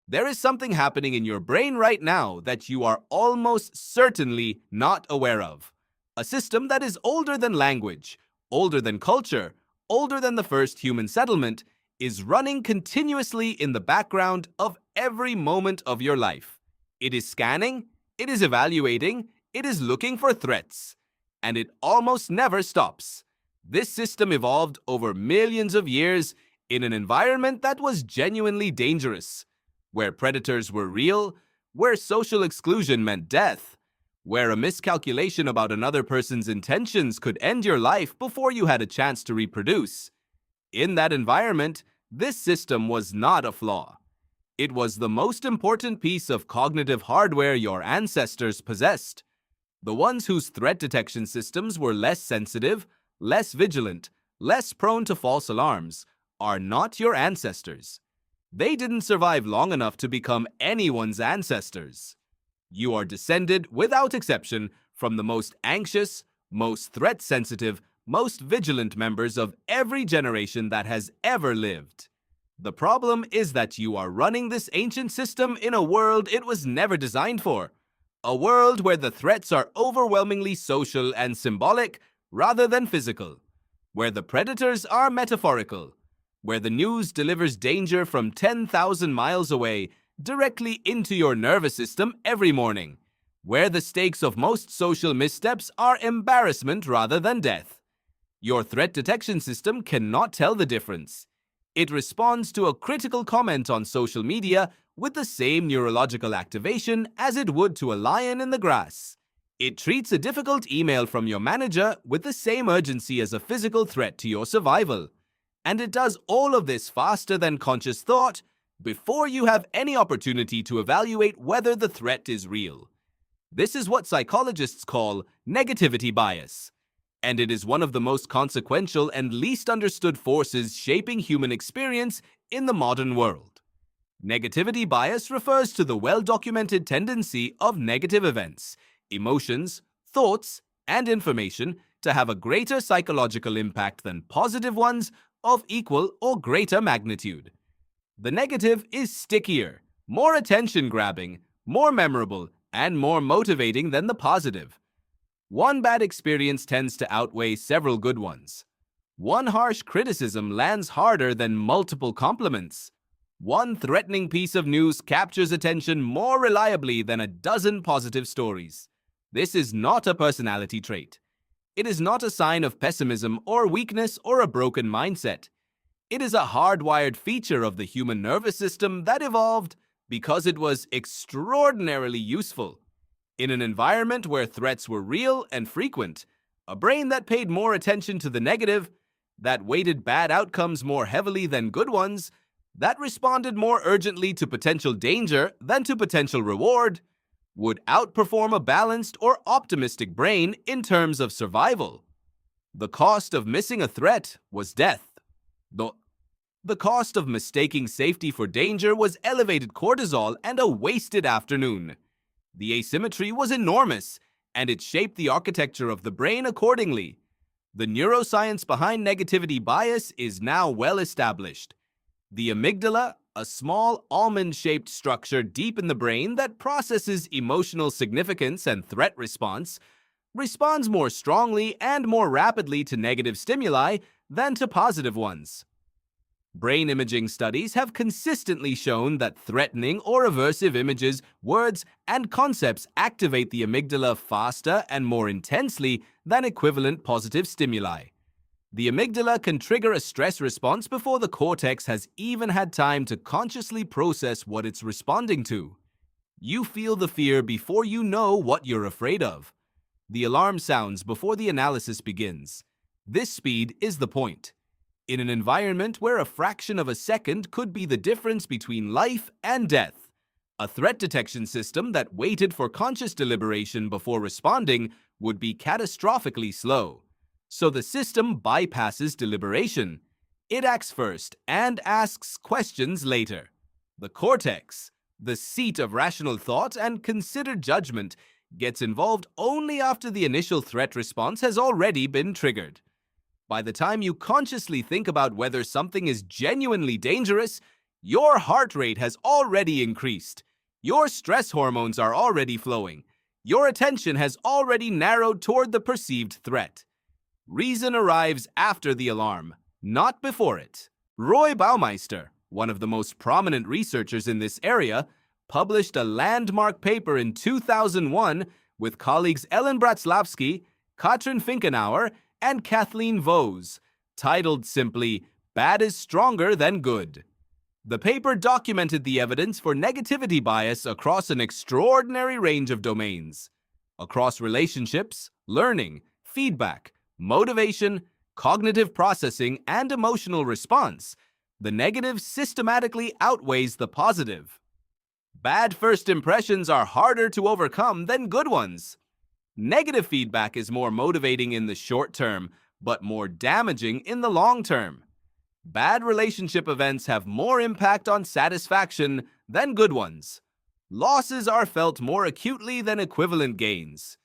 There is something happening in your brain right now that you are almost certainly not aware of. A system that is older than language, older than culture, older than the first human settlement, is running continuously in the background of every moment of your life. It is scanning, it is evaluating, it is looking for threats, and it almost never stops. This system evolved over millions of years in an environment that was genuinely dangerous, where predators were real, where social exclusion meant death, where a miscalculation about another person's intentions could end your life before you had a chance to reproduce. In that environment, this system was not a flaw. It was the most important piece of cognitive hardware your ancestors possessed. The ones whose threat detection systems were less sensitive, less vigilant, less prone to false alarms, are not your ancestors. They didn't survive long enough to become anyone's ancestors. You are descended, without exception, from the most anxious, most threat-sensitive, most vigilant members of every generation that has ever lived. The problem is that you are running this ancient system in a world it was never designed for. A world where the threats are overwhelmingly social and symbolic rather than physical. Where the predators are metaphorical. Where the news delivers danger from 10,000 miles away directly into your nervous system every morning. Where the stakes of most social missteps are embarrassment rather than death. Your threat detection system cannot tell the difference. It responds to a critical comment on social media with the same neurological activation as it would to a lion in the grass. It treats a difficult email from your manager with the same urgency as a physical threat to your survival. And it does all of this faster than conscious thought before you have any opportunity to evaluate whether the threat is real. This is what psychologists call negativity bias. And it is one of the most consequential and least understood forces shaping human experience in the modern world. Negativity bias refers to the well-documented tendency of negative events, emotions, thoughts, and information to have a greater psychological impact than positive ones of equal or greater magnitude. The negative is stickier, more attention-grabbing, more memorable, and more motivating than the positive. One bad experience tends to outweigh several good ones. One harsh criticism lands harder than multiple compliments. One threatening piece of news captures attention more reliably than a dozen positive stories. This is not a personality trait. It is not a sign of pessimism or weakness or a broken mindset. It is a hardwired feature of the human nervous system that evolved because it was extraordinarily useful. In an environment where threats were real and frequent, a brain that paid more attention to the negative, that weighted bad outcomes more heavily than good ones, that responded more urgently to potential danger than to potential reward, would outperform a balanced or optimistic brain in terms of survival. The cost of missing a threat was death. The cost of mistaking safety for danger was elevated cortisol and a wasted afternoon. The asymmetry was enormous, and it shaped the architecture of the brain accordingly. The neuroscience behind negativity bias is now well established. The amygdala, a small almond-shaped structure deep in the brain that processes emotional significance and threat response, responds more strongly and more rapidly to negative stimuli than to positive ones. Brain imaging studies have consistently shown that threatening or aversive images, words, and concepts activate the amygdala faster and more intensely than equivalent positive stimuli. The amygdala can trigger a stress response before the cortex has even had time to consciously process what it's responding to. You feel the fear before you know what you're afraid of. The alarm sounds before the analysis begins. This speed is the point. In an environment where a fraction of a second could be the difference between life and death, a threat detection system that waited for conscious deliberation before responding would be catastrophically slow. So the system bypasses deliberation. It acts first and asks questions later. The cortex, the seat of rational thought and considered judgment, gets involved only after the initial threat response has already been triggered. By the time you consciously think about whether something is genuinely dangerous, Your heart rate has already increased. Your stress hormones are already flowing. Your attention has already narrowed toward the perceived threat. Reason arrives after the alarm, not before it. Roy Baumeister, one of the most prominent researchers in this area, published a landmark paper in 2001 with colleagues Bratslavsky, Catrin Finkenauer, and Kathleen Vohs, titled simply, "Bad is Stronger Than Good." The paper documented the evidence for negativity bias across an extraordinary range of domains. Across relationships, learning, feedback, motivation, cognitive processing, and emotional response, the negative systematically outweighs the positive. Bad first impressions are harder to overcome than good ones. Negative feedback is more motivating in the short term, but more damaging in the long term. Bad relationship events have more impact on satisfaction than good ones. Losses are felt more acutely than equivalent gains.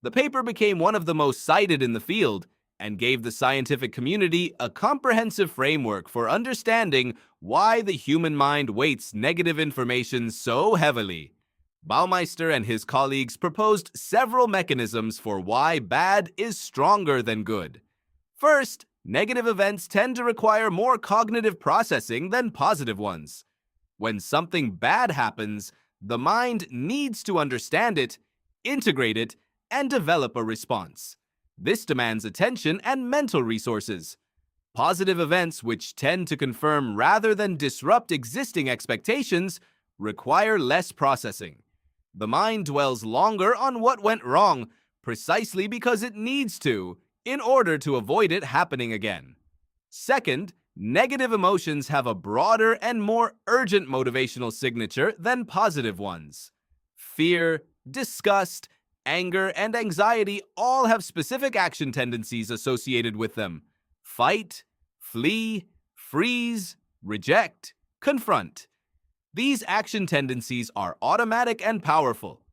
The paper became one of the most cited in the field and gave the scientific community a comprehensive framework for understanding why the human mind weights negative information so heavily. Baumeister and his colleagues proposed several mechanisms for why bad is stronger than good. First, negative events tend to require more cognitive processing than positive ones. When something bad happens, the mind needs to understand it, integrate it, and develop a response. This demands attention and mental resources. Positive events, which tend to confirm rather than disrupt existing expectations, require less processing. The mind dwells longer on what went wrong, precisely because it needs to, in order to avoid it happening again. Second, negative emotions have a broader and more urgent motivational signature than positive ones. Fear, disgust, anger, and anxiety all have specific action tendencies associated with them. Fight, flee, freeze, reject, confront. These action tendencies are automatic and powerful.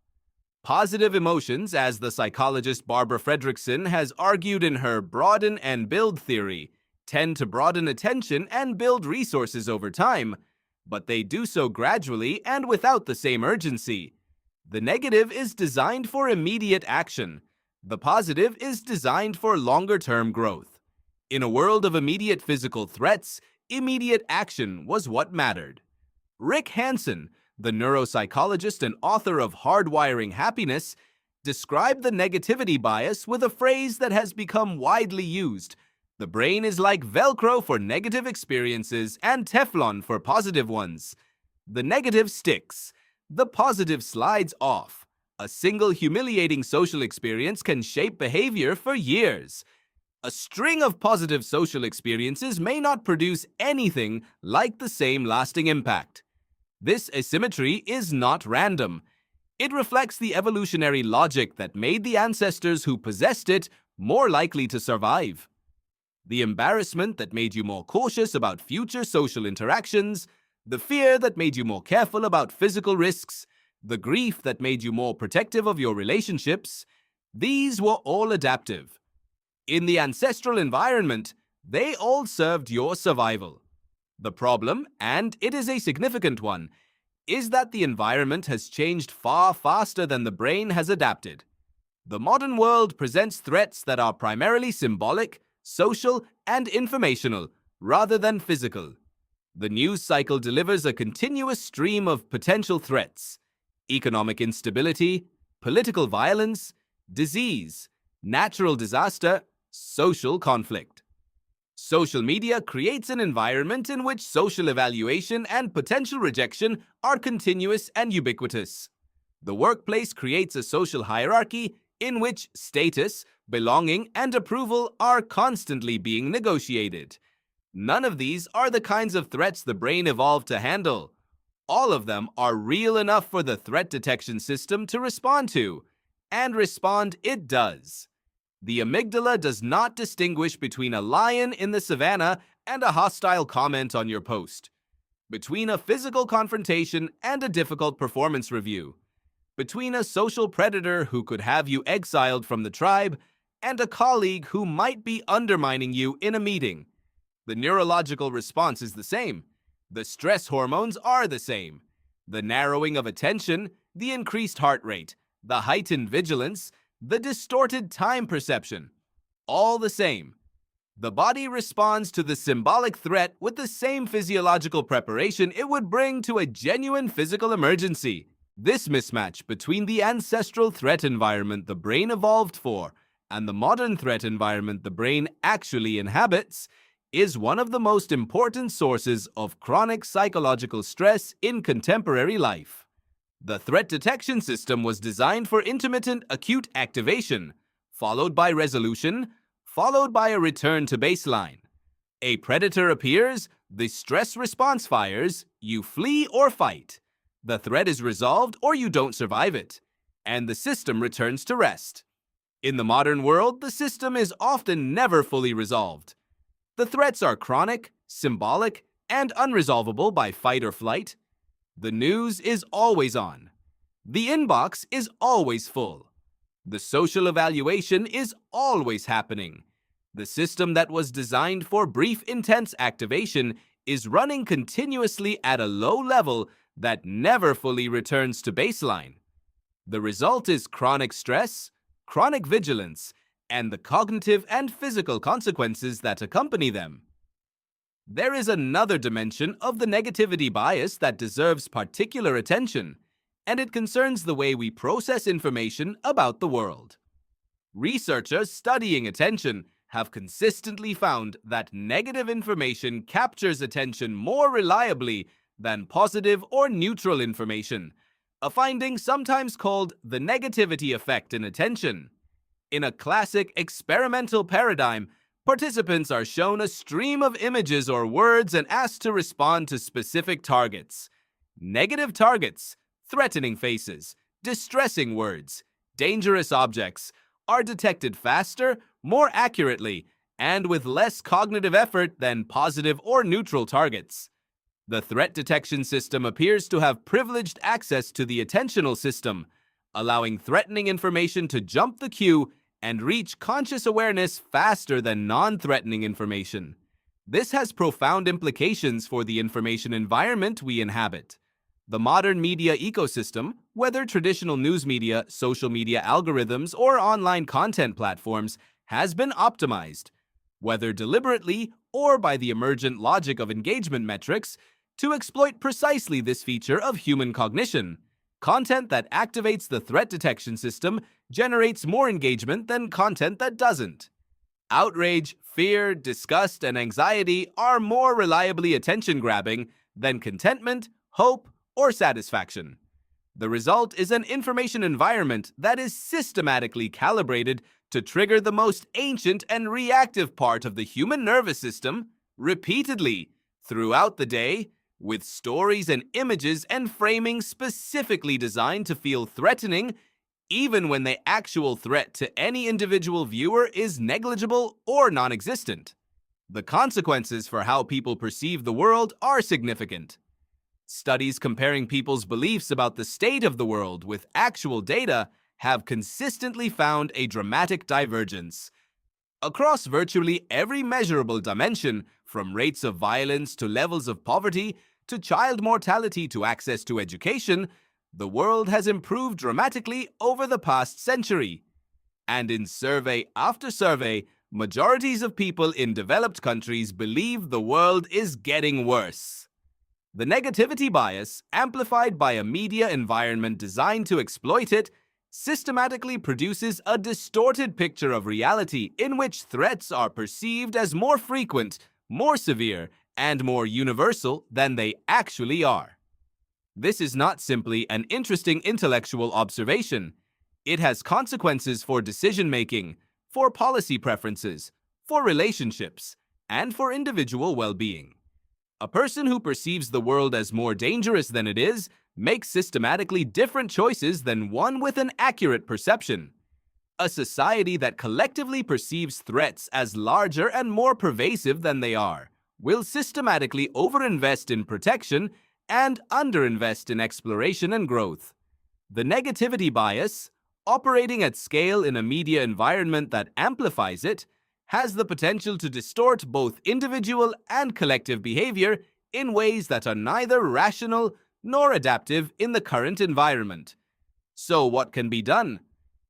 Positive emotions, as the psychologist Barbara Fredrickson has argued in her broaden-and-build theory, tend to broaden attention and build resources over time, but they do so gradually and without the same urgency. The negative is designed for immediate action. The positive is designed for longer-term growth. In a world of immediate physical threats, immediate action was what mattered. Rick Hanson, the neuropsychologist and author of Hardwiring Happiness, described the negativity bias with a phrase that has become widely used. The brain is like velcro for negative experiences and teflon for positive ones. The negative sticks. The positive slides off. A single humiliating social experience can shape behavior for years. A string of positive social experiences may not produce anything like the same lasting impact. This asymmetry is not random. It reflects the evolutionary logic that made the ancestors who possessed it more likely to survive. The embarrassment that made you more cautious about future social interactions, the fear that made you more careful about physical risks, the grief that made you more protective of your relationships, these were all adaptive. In the ancestral environment, they all served your survival. The problem, and it is a significant one, is that the environment has changed far faster than the brain has adapted. The modern world presents threats that are primarily symbolic, social, and informational, rather than physical. The news cycle delivers a continuous stream of potential threats: economic instability, political violence, disease, natural disaster, social conflict. Social media creates an environment in which social evaluation and potential rejection are continuous and ubiquitous. The workplace creates a social hierarchy in which status, belonging, and approval are constantly being negotiated. None of these are the kinds of threats the brain evolved to handle. All of them are real enough for the threat detection system to respond to, and respond it does. The amygdala does not distinguish between a lion in the savannah and a hostile comment on your post, between a physical confrontation and a difficult performance review, between a social predator who could have you exiled from the tribe and a colleague who might be undermining you in a meeting. The neurological response is the same. The stress hormones are the same. The narrowing of attention, the increased heart rate, the heightened vigilance, the distorted time perception, all the same. The body responds to the symbolic threat with the same physiological preparation it would bring to a genuine physical emergency. This mismatch between the ancestral threat environment the brain evolved for and the modern threat environment the brain actually inhabits is one of the most important sources of chronic psychological stress in contemporary life. The threat detection system was designed for intermittent acute activation, followed by resolution, followed by a return to baseline. A predator appears, the stress response fires, you flee or fight. The threat is resolved or you don't survive it, and the system returns to rest. In the modern world, the system is often never fully resolved. The threats are chronic, symbolic, and unresolvable by fight or flight. The news is always on. The inbox is always full. The social evaluation is always happening. The system that was designed for brief, intense activation is running continuously at a low level that never fully returns to baseline. The result is chronic stress, chronic vigilance, and the cognitive and physical consequences that accompany them. There is another dimension of the negativity bias that deserves particular attention, and it concerns the way we process information about the world. Researchers studying attention have consistently found that negative information captures attention more reliably than positive or neutral information, a finding sometimes called the negativity effect in attention. In a classic experimental paradigm, participants are shown a stream of images or words and asked to respond to specific targets. Negative targets, threatening faces, distressing words, dangerous objects, are detected faster, more accurately, and with less cognitive effort than positive or neutral targets. The threat detection system appears to have privileged access to the attentional system, allowing threatening information to jump the queue and reach conscious awareness faster than non-threatening information. This has profound implications for the information environment we inhabit. The modern media ecosystem, whether traditional news media, social media algorithms, or online content platforms, has been optimized, whether deliberately or by the emergent logic of engagement metrics, to exploit precisely this feature of human cognition. Content that activates the threat detection system generates more engagement than content that doesn't. Outrage, fear, disgust, and anxiety are more reliably attention-grabbing than contentment, hope, or satisfaction. The result is an information environment that is systematically calibrated to trigger the most ancient and reactive part of the human nervous system repeatedly throughout the day, with stories and images and framing specifically designed to feel threatening, even when the actual threat to any individual viewer is negligible or non-existent. The consequences for how people perceive the world are significant. Studies comparing people's beliefs about the state of the world with actual data have consistently found a dramatic divergence. Across virtually every measurable dimension, from rates of violence to levels of poverty to child mortality to access to education, the world has improved dramatically over the past century. And in survey after survey, majorities of people in developed countries believe the world is getting worse. The negativity bias, amplified by a media environment designed to exploit it, systematically produces a distorted picture of reality in which threats are perceived as more frequent, more severe, and more universal than they actually are. This is not simply an interesting intellectual observation. It has consequences for decision-making, for policy preferences, for relationships, and for individual well-being. A person who perceives the world as more dangerous than it is makes systematically different choices than one with an accurate perception. A society that collectively perceives threats as larger and more pervasive than they are will systematically overinvest in protection and underinvest in exploration and growth. The negativity bias, operating at scale in a media environment that amplifies it, has the potential to distort both individual and collective behavior in ways that are neither rational nor adaptive in the current environment. So what can be done?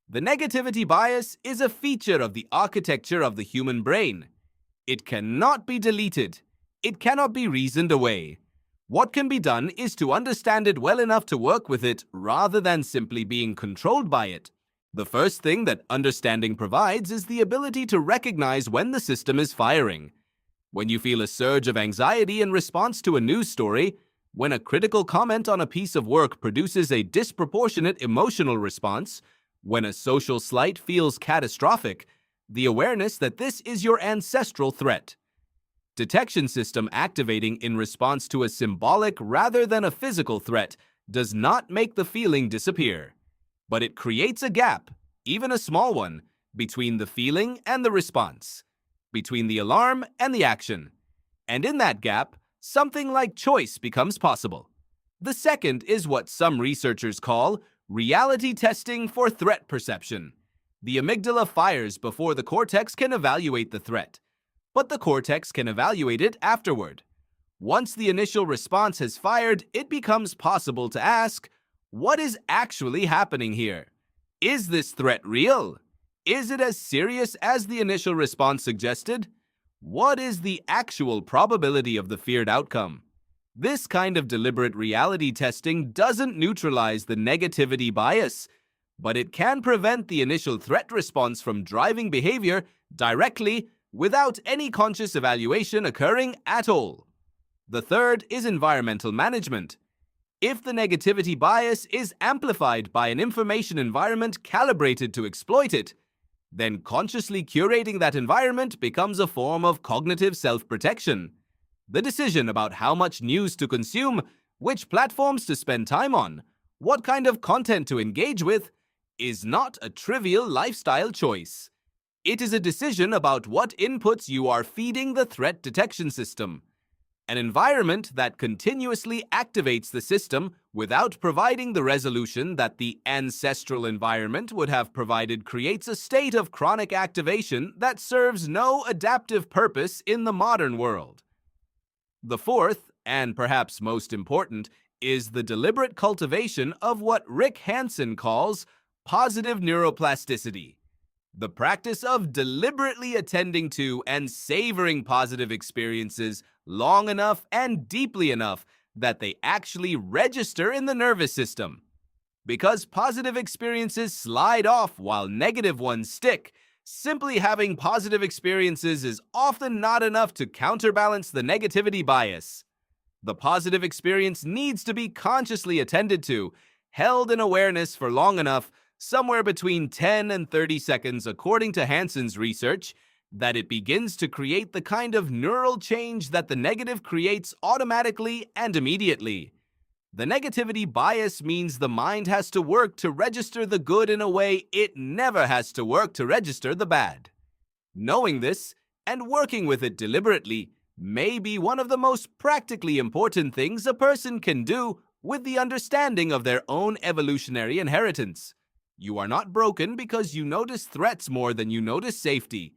The negativity bias is a feature of the architecture of the human brain. It cannot be deleted. It cannot be reasoned away. What can be done is to understand it well enough to work with it rather than simply being controlled by it. The first thing that understanding provides is the ability to recognize when the system is firing. When you feel a surge of anxiety in response to a news story, when a critical comment on a piece of work produces a disproportionate emotional response, when a social slight feels catastrophic, the awareness that this is your ancestral threat. Detection system activating in response to a symbolic rather than a physical threat does not make the feeling disappear, but it creates a gap, even a small one, between the feeling and the response, between the alarm and the action. And in that gap, something like choice becomes possible. The second is what some researchers call reality testing for threat perception. The amygdala fires before the cortex can evaluate the threat, but the cortex can evaluate it afterward. Once the initial response has fired, it becomes possible to ask, what is actually happening here? Is this threat real? Is it as serious as the initial response suggested? What is the actual probability of the feared outcome? This kind of deliberate reality testing doesn't neutralize the negativity bias, but it can prevent the initial threat response from driving behavior directly without any conscious evaluation occurring at all. The third is environmental management. If the negativity bias is amplified by an information environment calibrated to exploit it, then consciously curating that environment becomes a form of cognitive self-protection. The decision about how much news to consume, which platforms to spend time on, what kind of content to engage with, is not a trivial lifestyle choice. It is a decision about what inputs you are feeding the threat detection system. An environment that continuously activates the system without providing the resolution that the ancestral environment would have provided creates a state of chronic activation that serves no adaptive purpose in the modern world. The fourth, and perhaps most important, is the deliberate cultivation of what Rick Hanson calls positive neuroplasticity. The practice of deliberately attending to and savoring positive experiences long enough and deeply enough that they actually register in the nervous system. Because positive experiences slide off while negative ones stick, simply having positive experiences is often not enough to counterbalance the negativity bias. The positive experience needs to be consciously attended to, held in awareness for long enough, somewhere between 10 and 30 seconds according to Hanson's research, that it begins to create the kind of neural change that the negative creates automatically and immediately. The negativity bias means the mind has to work to register the good in a way it never has to work to register the bad. Knowing this and working with it deliberately may be one of the most practically important things a person can do with the understanding of their own evolutionary inheritance. You are not broken because you notice threats more than you notice safety.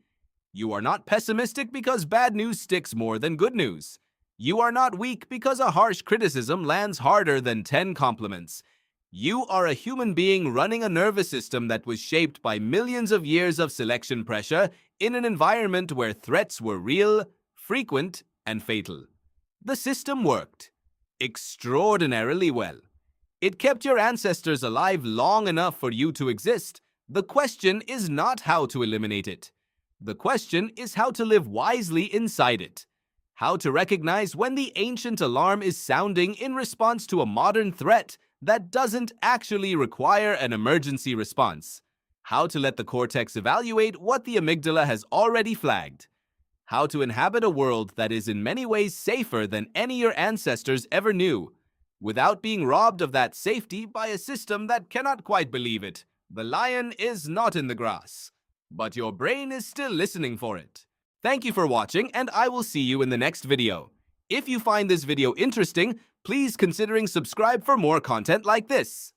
You are not pessimistic because bad news sticks more than good news. You are not weak because a harsh criticism lands harder than 10 compliments. You are a human being running a nervous system that was shaped by millions of years of selection pressure in an environment where threats were real, frequent, and fatal. The system worked extraordinarily well. It kept your ancestors alive long enough for you to exist. The question is not how to eliminate it. The question is how to live wisely inside it. How to recognize when the ancient alarm is sounding in response to a modern threat that doesn't actually require an emergency response. How to let the cortex evaluate what the amygdala has already flagged. How to inhabit a world that is in many ways safer than any your ancestors ever knew, without being robbed of that safety by a system that cannot quite believe it. The lion is not in the grass, but your brain is still listening for it. Thank you for watching, and I will see you in the next video. If you find this video interesting, please consider subscribing for more content like this.